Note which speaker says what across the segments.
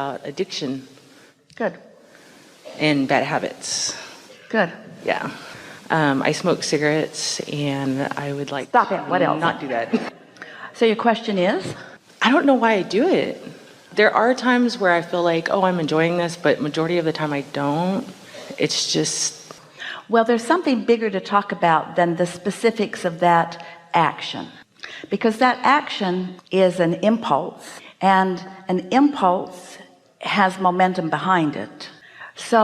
Speaker 1: about addiction
Speaker 2: Good.
Speaker 1: and bad habits.
Speaker 2: Good.
Speaker 1: Yeah. I smoke cigarettes, and I would like
Speaker 2: Stop it. What else?
Speaker 1: not do that.
Speaker 2: So your question is?
Speaker 1: I don't know why I do it. There are times where I feel like, oh, I'm enjoying this, but majority of the time I don't. It's just...
Speaker 2: Well, there's something bigger to talk about than the specifics of that action, because that action is an impulse, and an impulse has momentum behind it. So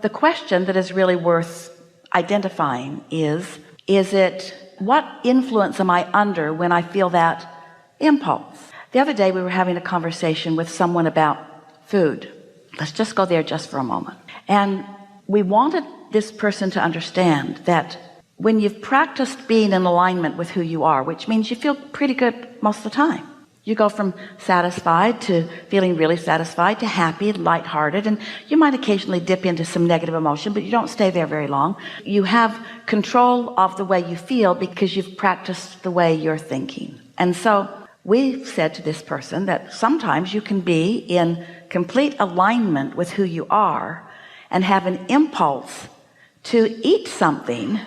Speaker 2: the question that is really worth identifying is it, what influence am I under when I feel that impulse? The other day we were having a conversation with someone about food. Let's just go there just for a moment. And we wanted this person to understand that when you've practiced being in alignment with who you are, which means you feel pretty good most of the time, you go from satisfied to feeling really satisfied to happy, lighthearted, and you might occasionally dip into some negative emotion, but you don't stay there very long. You have control of the way you feel because you've practiced the way you're thinking. And so we said to this person that sometimes you can be in complete alignment with who you are and have an impulse to eat something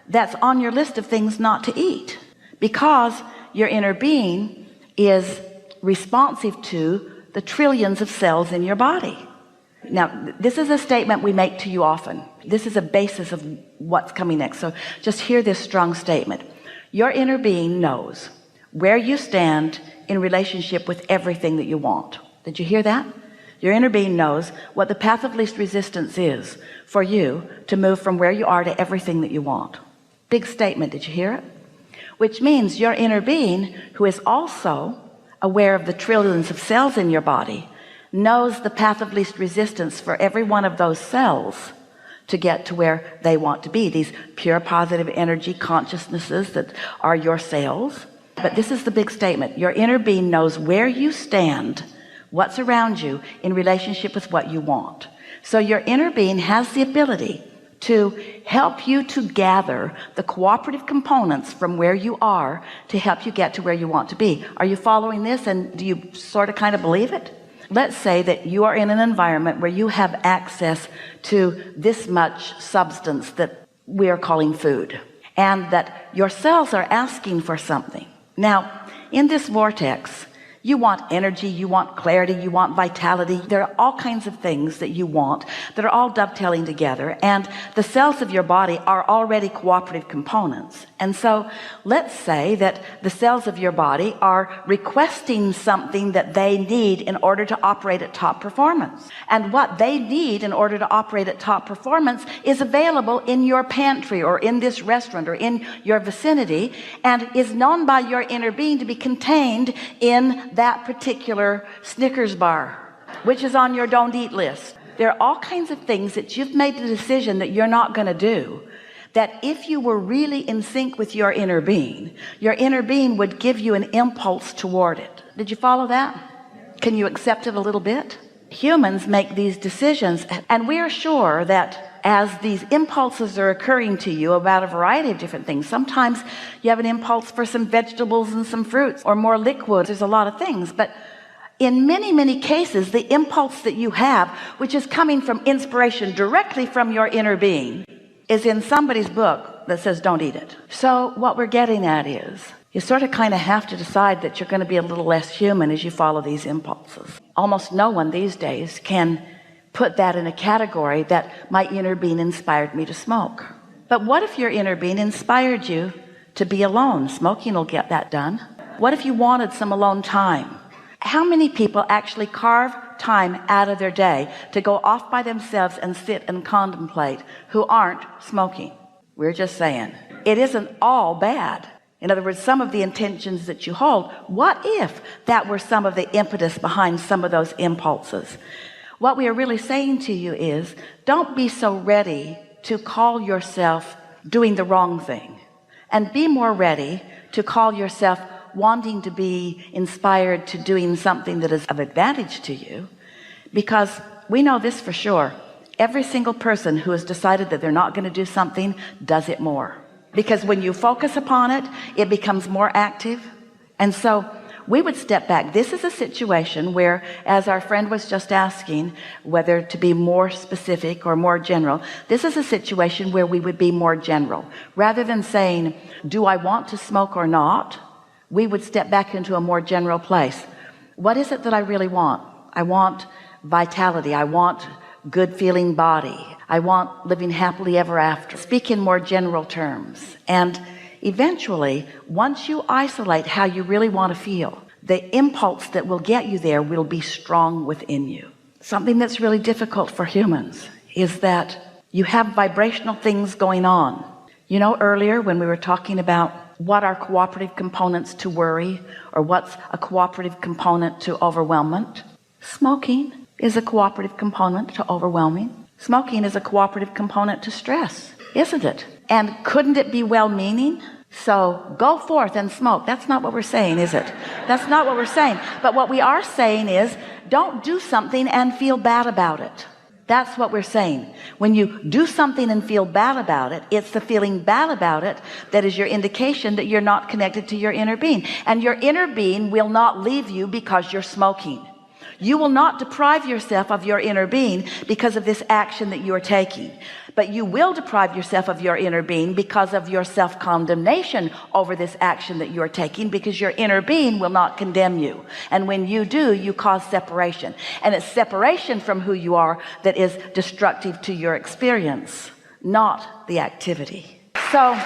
Speaker 2: that's on your list of things not to eat, because your inner being is responsive to the trillions of cells in your body. Now, this is a statement we make to you often. This is a basis of what's coming next. So just hear this strong statement. Your inner being knows where you stand in relationship with everything that you want. Did you hear that? Your inner being knows what the path of least resistance is for you to move from where you are to everything that you want. Big statement. Did you hear it? Which means your inner being, who is also aware of the trillions of cells in your body, knows the path of least resistance for every one of those cells to get to where they want to be, these pure positive energy consciousnesses that are your cells. But this is the big statement. Your inner being knows where you stand, what's around you in relationship with what you want. So your inner being has the ability to help you to gather the cooperative components from where you are to help you get to where you want to be. Are you following this? And do you sort of kind of believe it? Let's say that you are in an environment where you have access to this much substance that we are calling food, and that your cells are asking for something. Now, in this vortex, you want energy, you want clarity, you want vitality. There are all kinds of things that you want that are all dovetailing together, and the cells of your body are already cooperative components. And so let's say that the cells of your body are requesting something that they need in order to operate at top performance, and what they need in order to operate at top performance is available in your pantry or in this restaurant or in your vicinity, and is known by your inner being to be contained in that particular Snickers bar, which is on your don't eat list. There are all kinds of things that you've made the decision that you're not going to do, that if you were really in sync with your inner being would give you an impulse toward it. Did you follow that? Can you accept it a little bit? Humans make these decisions, and we are sure that as these impulses are occurring to you about a variety of different things, sometimes you have an impulse for some vegetables and some fruits or more liquids. There's a lot of things, but in many cases the impulse that you have, which is coming from inspiration directly from your inner being, is in somebody's book that says don't eat it. So what we're getting at is you sort of kind of have to decide that you're going to be a little less human as you follow these impulses. Almost no one these days can put that in a category that my inner being inspired me to smoke. But what if your inner being inspired you to be alone? Smoking will get that done. What if you wanted some alone time? How many people actually carve time out of their day to go off by themselves and sit and contemplate who aren't smoking? We're just saying it isn't all bad. In other words, some of the intentions that you hold, what if that were some of the impetus behind some of those impulses? What we are really saying to you is, don't be so ready to call yourself doing the wrong thing, and be more ready to call yourself wanting to be inspired to doing something that is of advantage to you, because we know this for sure. Every single person who has decided that they're not going to do something does it more, because when you focus upon it, it becomes more active. And so we would step back. This is a situation where, as our friend was just asking, whether to be more specific or more general, this is a situation where we would be more general. Rather than saying, do I want to smoke or not? We would step back into a more general place. What is it that I really want? I want vitality. I want good feeling body. I want living happily ever after. Speak in more general terms. And eventually, once you isolate how you really want to feel, the impulse that will get you there will be strong within you. Something that's really difficult for humans is that you have vibrational things going on. You know, earlier when we were talking about what are cooperative components to worry, or what's a cooperative component to overwhelmment, smoking is a cooperative component to overwhelming. Smoking is a cooperative component to stress, isn't it? And couldn't it be well-meaning? So go forth and smoke. That's not what we're saying, is it? That's not what we're saying. But what we are saying is, don't do something and feel bad about it. That's what we're saying. When you do something and feel bad about it, it's the feeling bad about it that is your indication that you're not connected to your inner being. And your inner being will not leave you because you're smoking. You will not deprive yourself of your inner being because of this action that you are taking. But you will deprive yourself of your inner being because of your self-condemnation over this action that you are taking, because your inner being will not condemn you. And when you do, you cause separation. And it's separation from who you are that is destructive to your experience, not the activity. So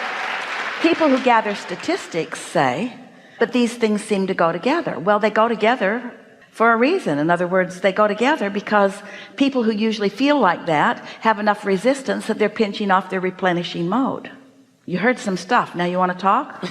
Speaker 2: people who gather statistics say, but these things seem to go together. Well, they go together for a reason. In other words, they go together because people who usually feel like that have enough resistance that they're pinching off their replenishing mode. You heard some stuff. Now you want to talk?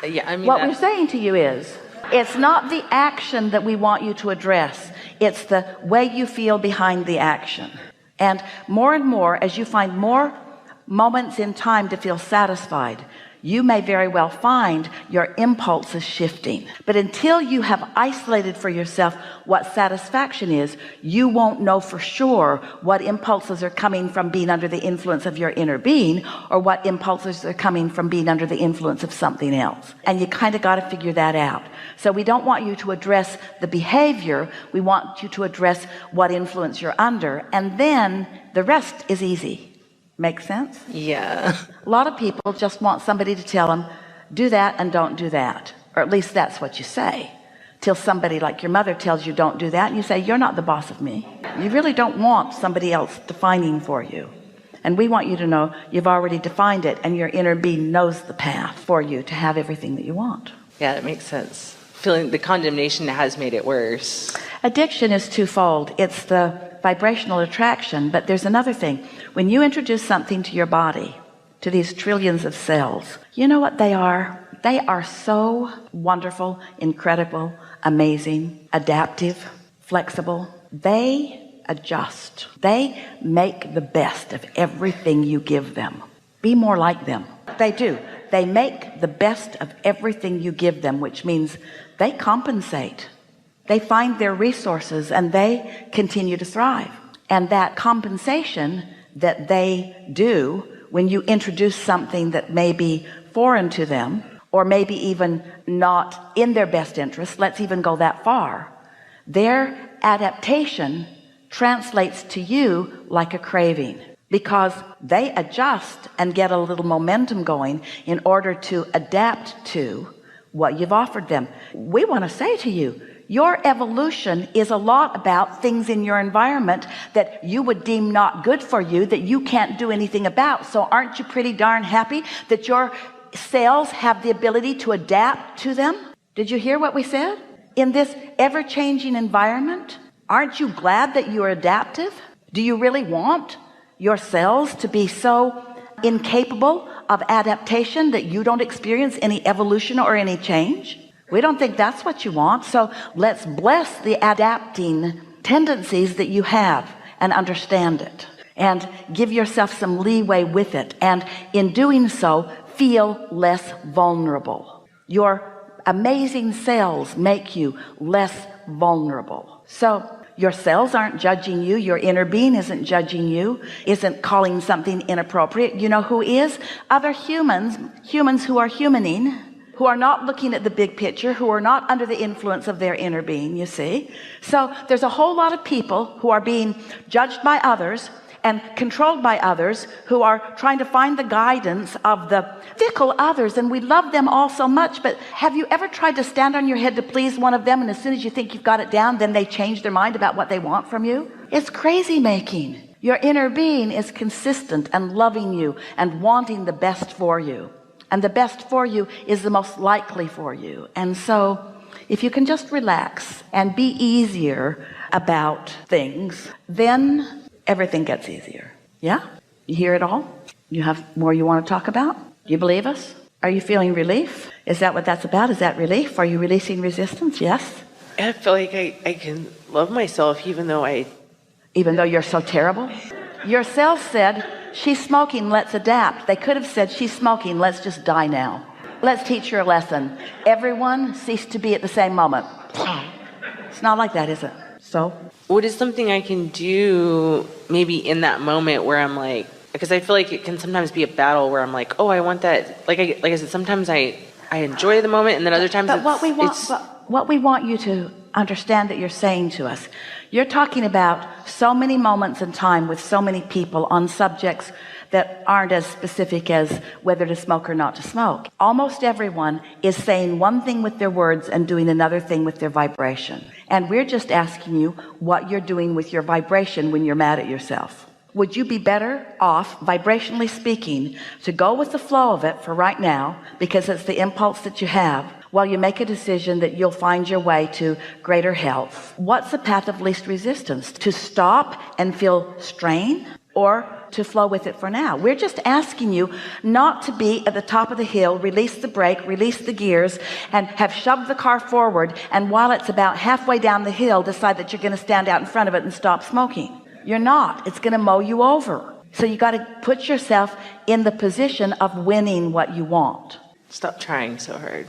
Speaker 1: Yeah, I mean,
Speaker 2: what we're saying to you is, it's not the action that we want you to address. It's the way you feel behind the action. And more, as you find more moments in time to feel satisfied, you may very well find your impulses shifting. But until you have isolated for yourself what satisfaction is, you won't know for sure what impulses are coming from being under the influence of your inner being, or what impulses are coming from being under the influence of something else. And you kind of got to figure that out. So we don't want you to address the behavior. We want you to address what influence you're under, and then the rest is easy. Make sense?
Speaker 1: Yeah.
Speaker 2: A lot of people just want somebody to tell them, do that and don't do that. Or at least that's what you say. Till somebody like your mother tells you don't do that, and you say, you're not the boss of me. You really don't want somebody else defining for you. And we want you to know you've already defined it, and your inner being knows the path for you to have everything that you want.
Speaker 1: Yeah, that makes sense. Feeling the condemnation has made it worse.
Speaker 2: Addiction is twofold. It's the vibrational attraction, but there's another thing. When you introduce something to your body, to these trillions of cells, you know what they are? They are so wonderful, incredible, amazing, adaptive, flexible. They adjust. They make the best of everything you give them. Be more like them. They do. They make the best of everything you give them, which means they compensate. They find their resources and they continue to thrive. And that compensation that they do when you introduce something that may be foreign to them, or maybe even not in their best interest, let's even go that far, their adaptation translates to you like a craving, because they adjust and get a little momentum going in order to adapt to what you've offered them. We want to say to you, your evolution is a lot about things in your environment that you would deem not good for you, that you can't do anything about. So aren't you pretty darn happy that your cells have the ability to adapt to them? Did you hear what we said? In this ever-changing environment, aren't you glad that you're adaptive? Do you really want your cells to be so incapable of adaptation that you don't experience any evolution or any change? We don't think that's what you want. So let's bless the adapting tendencies that you have and understand it, and give yourself some leeway with it. And in doing so, feel less vulnerable. Your amazing cells make you less vulnerable. So your cells aren't judging you. Your inner being isn't judging you, isn't calling something inappropriate. You know who is? Other humans who are humaning, who are not looking at the big picture, who are not under the influence of their inner being, you see. So there's a whole lot of people who are being judged by others and controlled by others, who are trying to find the guidance of the fickle others, and we love them all so much. But have you ever tried to stand on your head to please one of them, and as soon as you think you've got it down, then they change their mind about what they want from you? It's crazy making. Your inner being is consistent and loving you and wanting the best for you, and the best for you is the most likely for you. And so if you can just relax and be easier about things, then everything gets easier. Yeah? You hear it all? You have more you want to talk about? You believe us? Are you feeling relief? Is that what that's about? Is that relief? Are you releasing resistance? Yes?
Speaker 3: I feel like I can love myself even though
Speaker 2: you're so terrible. Your cells said, she's smoking, let's adapt. They could have said, she's smoking, let's just die now. Let's teach her a lesson. Everyone cease to be at the same moment. It's not like that, is it? So
Speaker 3: what is something I can do maybe in that moment where I'm like, because I feel like it can sometimes be a battle where I'm like, oh, I want that. Like I said, sometimes I enjoy the moment, and then other times
Speaker 2: what we want you to understand that you're saying to us, you're talking about so many moments in time with so many people on subjects that aren't as specific as whether to smoke or not to smoke. Almost everyone is saying one thing with their words and doing another thing with their vibration. And we're just asking you what you're doing with your vibration when you're mad at yourself. Would you be better off, vibrationally speaking, to go with the flow of it for right now, because it's the impulse that you have, while you make a decision that you'll find your way to greater health? What's the path of least resistance? To stop and feel strain, or to flow with it for now? We're just asking you not to be at the top of the hill, release the brake, release the gears, and have shoved the car forward, and while it's about halfway down the hill, decide that you're going to stand out in front of it and stop smoking. You're not. It's going to mow you over. So you got to put yourself in the position of winning what you want.
Speaker 3: Stop trying so hard.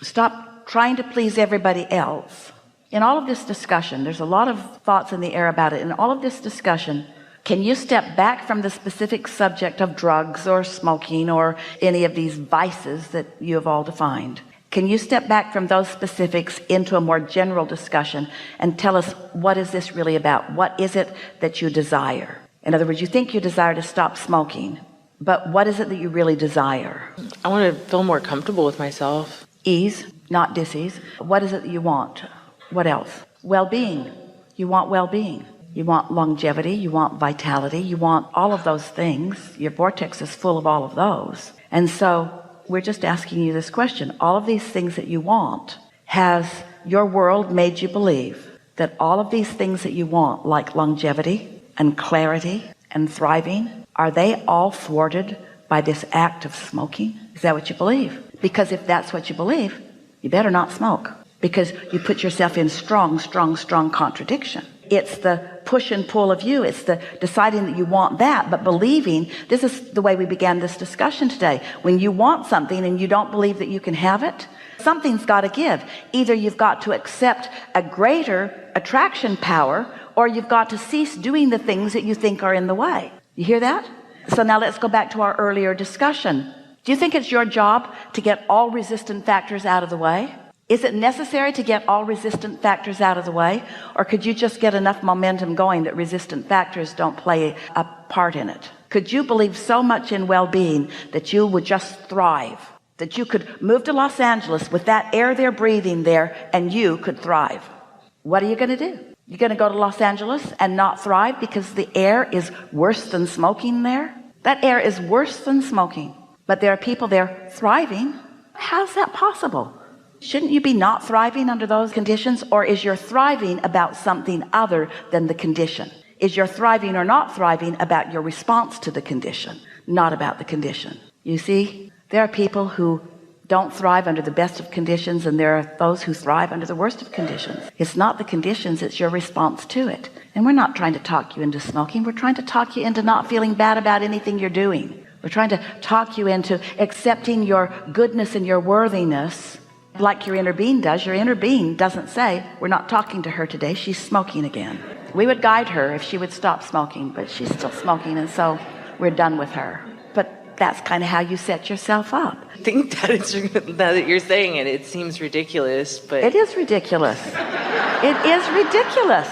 Speaker 2: Stop trying to please everybody else. In all of this discussion, there's a lot of thoughts in the air about it. In all of this discussion, can you step back from the specific subject of drugs or smoking or any of these vices that you have all defined? Can you step back from those specifics into a more general discussion and tell us, what is this really about? What is it that you desire? In other words, you think you desire to stop smoking, but what is it that you really desire?
Speaker 1: I want to feel more comfortable with myself.
Speaker 2: Ease, not dis-ease. What is it that you want? What else? Well-being. You want well-being. You want longevity. You want vitality. You want all of those things. Your vortex is full of all of those. And so we're just asking you this question. All of these things that you want, has your world made you believe that all of these things that you want, like longevity and clarity and thriving, are they all thwarted by this act of smoking? Is that what you believe? Because if that's what you believe, you better not smoke, because you put yourself in strong contradiction. It's the push and pull of you. It's the deciding that you want that, but believing. This is the way we began this discussion today. When you want something and you don't believe that you can have it, something's got to give. Either you've got to accept a greater attraction power, or you've got to cease doing the things that you think are in the way. You hear that? So now let's go back to our earlier discussion. Do you think it's your job to get all resistant factors out of the way? Is it necessary to get all resistant factors out of the way? Or could you just get enough momentum going that resistant factors don't play a part in it? Could you believe so much in well-being that you would just thrive? That you could move to Los Angeles with that air they're breathing there and you could thrive? What are you going to do? You're going to go to Los Angeles and not thrive because the air is worse than smoking there? That air is worse than smoking. But there are people there thriving. How's that possible? Shouldn't you be not thriving under those conditions? Or is your thriving about something other than the condition? Is your thriving or not thriving about your response to the condition, not about the condition? You see, there are people who don't thrive under the best of conditions, and there are those who thrive under the worst of conditions. It's not the conditions, it's your response to it. And we're not trying to talk you into smoking. We're trying to talk you into not feeling bad about anything you're doing. We're trying to talk you into accepting your goodness and your worthiness, like your inner being does. Your inner being doesn't say, we're not talking to her today, she's smoking again. We would guide her if she would stop smoking, but she's still smoking, and so we're done with her. But that's kind of how you set yourself up.
Speaker 3: I think that it's, now that you're saying it, it seems ridiculous, but
Speaker 2: It is ridiculous. It is ridiculous.